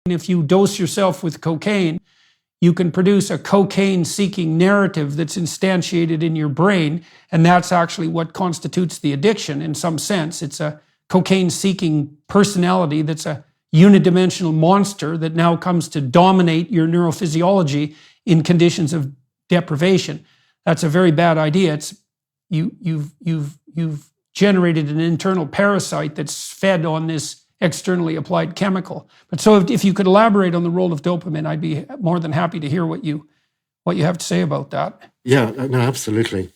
If you dose yourself with cocaine, you can produce a cocaine-seeking narrative that's instantiated in your brain, and that's actually what constitutes the addiction in some sense. It's a cocaine-seeking personality that's a unidimensional monster that now comes to dominate your neurophysiology in conditions of deprivation. That's a very bad idea. You've generated an internal parasite that's fed on this externally applied chemical. But so if you could elaborate on the role of dopamine, I'd be more than happy to hear what you have to say about that. Yeah, no, absolutely.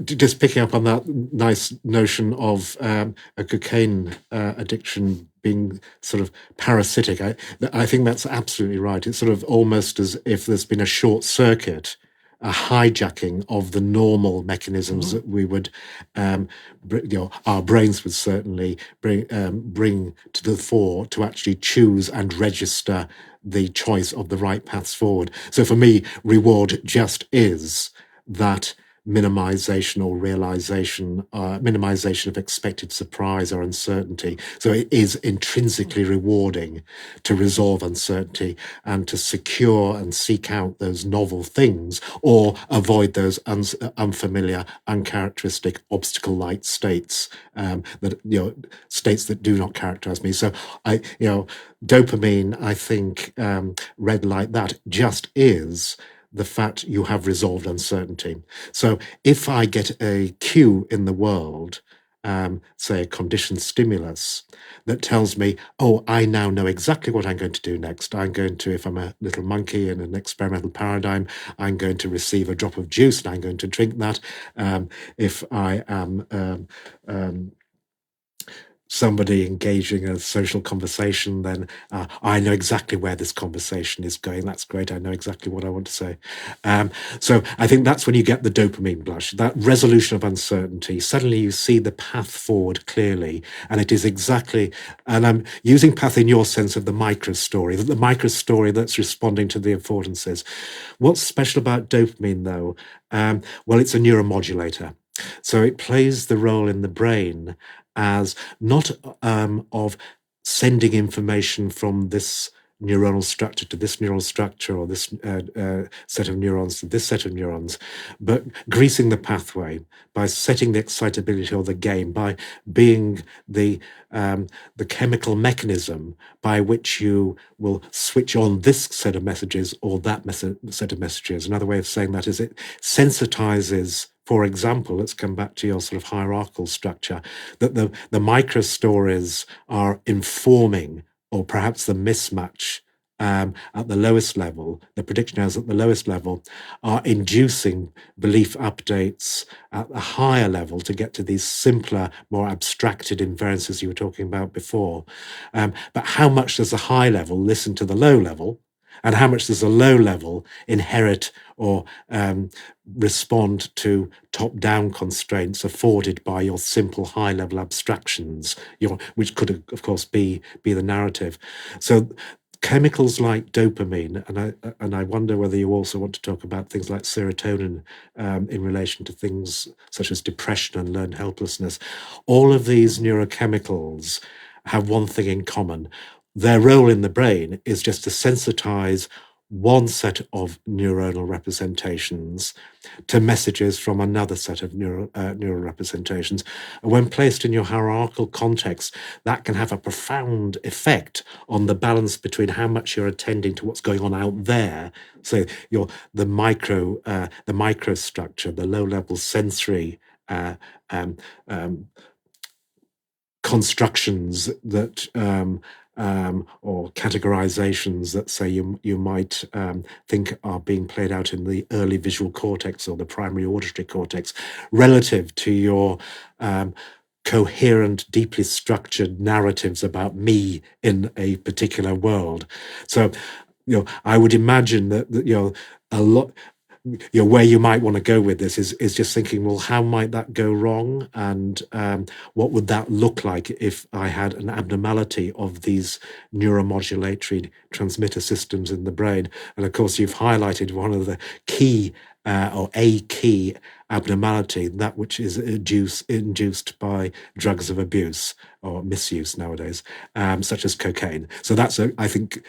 Just picking up on that nice notion of a cocaine addiction being sort of parasitic, I think that's absolutely right. It's sort of almost as if there's been a short circuit, a hijacking of the normal mechanisms that we would, our brains would certainly bring to the fore to actually choose and register the choice of the right paths forward. So for me, reward just is that minimization or realization, minimization of expected surprise or uncertainty. So it is intrinsically rewarding to resolve uncertainty and to secure and seek out those novel things or avoid those unfamiliar, uncharacteristic, obstacle-like states states that do not characterize me. So dopamine, I think, read like that, just is the fact you have resolved uncertainty. So if I get a cue in the world, say a conditioned stimulus, that tells me, oh, I now know exactly what I'm going to do next. I'm going to, if I'm a little monkey in an experimental paradigm, I'm going to receive a drop of juice and I'm going to drink that. If I am somebody engaging in a social conversation, then I know exactly where this conversation is going. That's great. I know exactly what I want to say. So I think that's when you get the dopamine blush, that resolution of uncertainty. Suddenly you see the path forward clearly. And it is exactly, and I'm using path in your sense of the micro story that's responding to the affordances. What's special about dopamine though? Well, it's a neuromodulator. So it plays the role in the brain as not of sending information from this neuronal structure to this neural structure or this set of neurons to this set of neurons, but greasing the pathway by setting the excitability or the game, by being the chemical mechanism by which you will switch on this set of messages or that set of messages. Another way of saying that is it sensitizes. For example, let's come back to your sort of hierarchical structure, that the micro stories are informing, or perhaps the mismatch at the lowest level, the prediction errors at the lowest level, are inducing belief updates at a higher level to get to these simpler, more abstracted invariances you were talking about before. But how much does the high level listen to the low level? And how much does the low level inherit or respond to top-down constraints afforded by your simple high-level abstractions, which could, of course, be the narrative. So chemicals like dopamine, and I wonder whether you also want to talk about things like serotonin in relation to things such as depression and learned helplessness. All of these neurochemicals have one thing in common. Their role in the brain is just to sensitize one set of neuronal representations to messages from another set of neural representations. And when placed in your hierarchical context, that can have a profound effect on the balance between how much you're attending to what's going on out there. So the microstructure, the low-level sensory constructions that or categorizations that say you might think are being played out in the early visual cortex or the primary auditory cortex, relative to your coherent, deeply structured narratives about me in a particular world. So, I would imagine that a lot. Where you might want to go with this is just thinking, well, how might that go wrong? And what would that look like if I had an abnormality of these neuromodulatory transmitter systems in the brain? And of course, you've highlighted one of the key or a key abnormality, that which is induced by drugs of abuse or misuse nowadays, such as cocaine. So that's I think,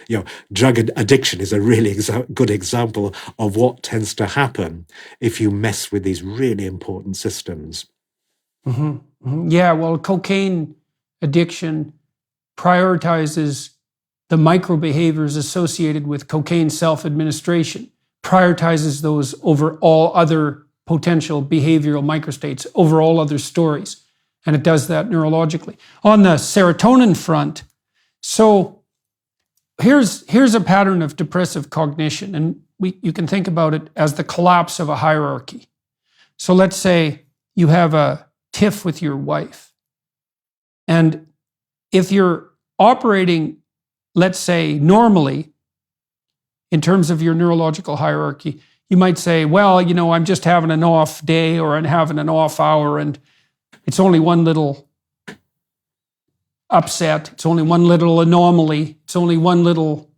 drug addiction is a really good example of what tends to happen if you mess with these really important systems. Mm-hmm. Mm-hmm. Yeah, well, cocaine addiction prioritizes the micro behaviors associated with cocaine self-administration, prioritizes those over all other potential behavioral microstates, over all other stories. And it does that neurologically. On the serotonin front, so here's a pattern of depressive cognition, and you can think about it as the collapse of a hierarchy. So let's say you have a tiff with your wife. And if you're operating, let's say, normally, in terms of your neurological hierarchy, you might say, well, I'm just having an off day or I'm having an off hour and it's only one little upset. It's only one little anomaly. It's only one little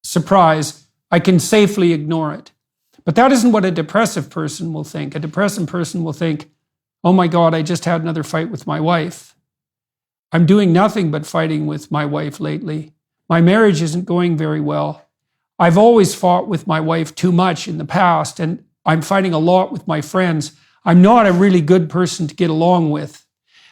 surprise. I can safely ignore it. But that isn't what a depressive person will think. A depressive person will think, oh my God, I just had another fight with my wife. I'm doing nothing but fighting with my wife lately. My marriage isn't going very well. I've always fought with my wife too much in the past, and I'm fighting a lot with my friends. I'm not a really good person to get along with.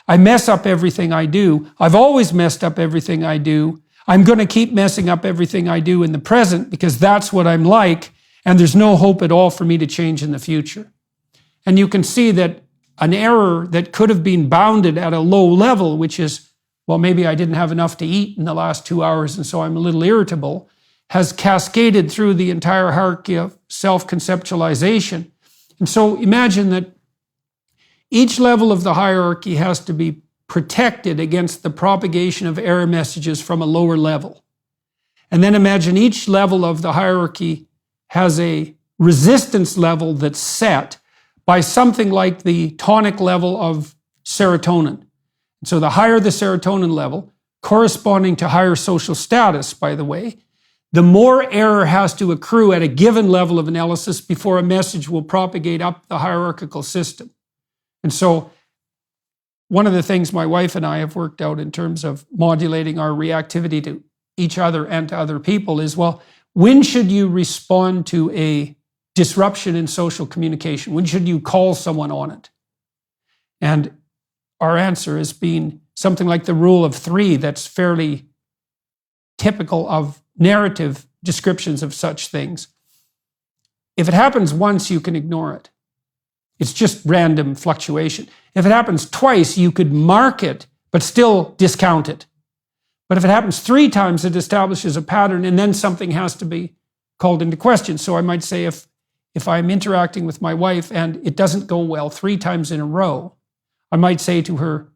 I mess up everything I do. I've always messed up everything I do. I'm going to keep messing up everything I do in the present because that's what I'm like, and there's no hope at all for me to change in the future. And you can see that an error that could have been bounded at a low level, which is, well, maybe I didn't have enough to eat in the last 2 hours and so I'm a little irritable, has cascaded through the entire hierarchy of self-conceptualization. And so imagine that each level of the hierarchy has to be protected against the propagation of error messages from a lower level. And then imagine each level of the hierarchy has a resistance level that's set by something like the tonic level of serotonin. So the higher the serotonin level, corresponding to higher social status, by the way, the more error has to accrue at a given level of analysis before a message will propagate up the hierarchical system. And so one of the things my wife and I have worked out in terms of modulating our reactivity to each other and to other people is, well, when should you respond to a disruption in social communication? When should you call someone on it? And our answer has been something like the rule of 3 that's fairly typical of narrative descriptions of such things. If it happens once, you can ignore it. It's just random fluctuation. If it happens twice, you could mark it, but still discount it. But if it happens 3 times, it establishes a pattern, and then something has to be called into question. So I might say if I'm interacting with my wife and it doesn't go well 3 times in a row, I might say to her,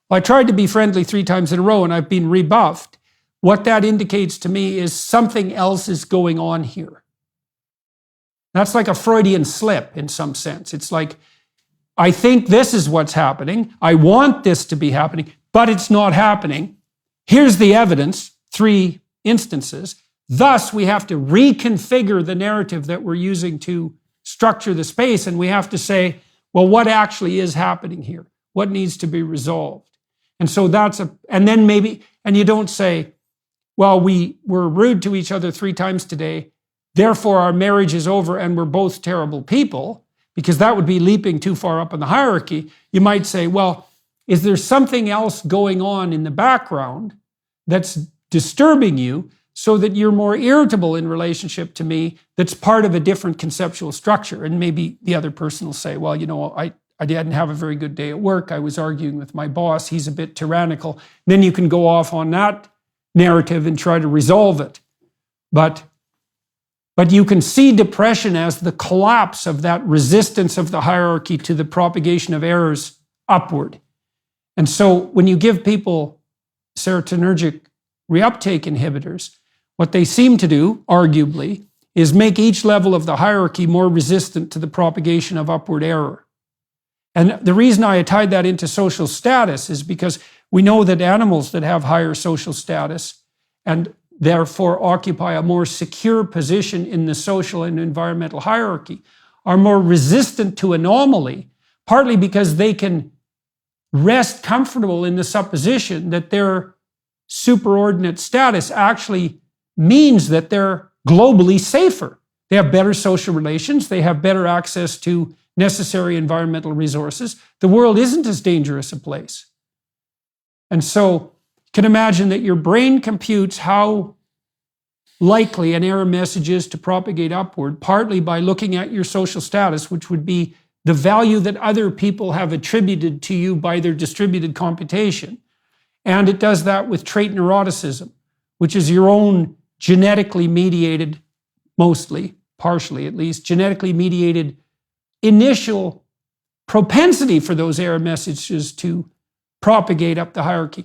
well, I tried to be friendly 3 times in a row and I've been rebuffed. What that indicates to me is something else is going on here. That's like a Freudian slip in some sense. It's like, I think this is what's happening. I want this to be happening, but it's not happening. Here's the evidence, 3 instances. Thus, we have to reconfigure the narrative that we're using to structure the space, and we have to say, well, what actually is happening here? What needs to be resolved? And so and then maybe, and you don't say, well, we were rude to each other 3 times today, therefore our marriage is over and we're both terrible people, because that would be leaping too far up in the hierarchy. You might say, well, is there something else going on in the background that's disturbing you so that you're more irritable in relationship to me that's part of a different conceptual structure? And maybe the other person will say, well, I didn't have a very good day at work. I was arguing with my boss. He's a bit tyrannical. Then you can go off on that narrative and try to resolve it. But you can see depression as the collapse of that resistance of the hierarchy to the propagation of errors upward. And so when you give people serotonergic reuptake inhibitors, what they seem to do, arguably, is make each level of the hierarchy more resistant to the propagation of upward error. And the reason I tied that into social status is because we know that animals that have higher social status and therefore occupy a more secure position in the social and environmental hierarchy are more resistant to anomaly, partly because they can rest comfortable in the supposition that their superordinate status actually means that they're globally safer. They have better social relations. They have better access to necessary environmental resources. The world isn't as dangerous a place. And so you can imagine that your brain computes how likely an error message is to propagate upward, partly by looking at your social status, which would be the value that other people have attributed to you by their distributed computation. And it does that with trait neuroticism, which is your own genetically mediated, mostly, partially at least, genetically mediated initial propensity for those error messages to propagate up the hierarchy.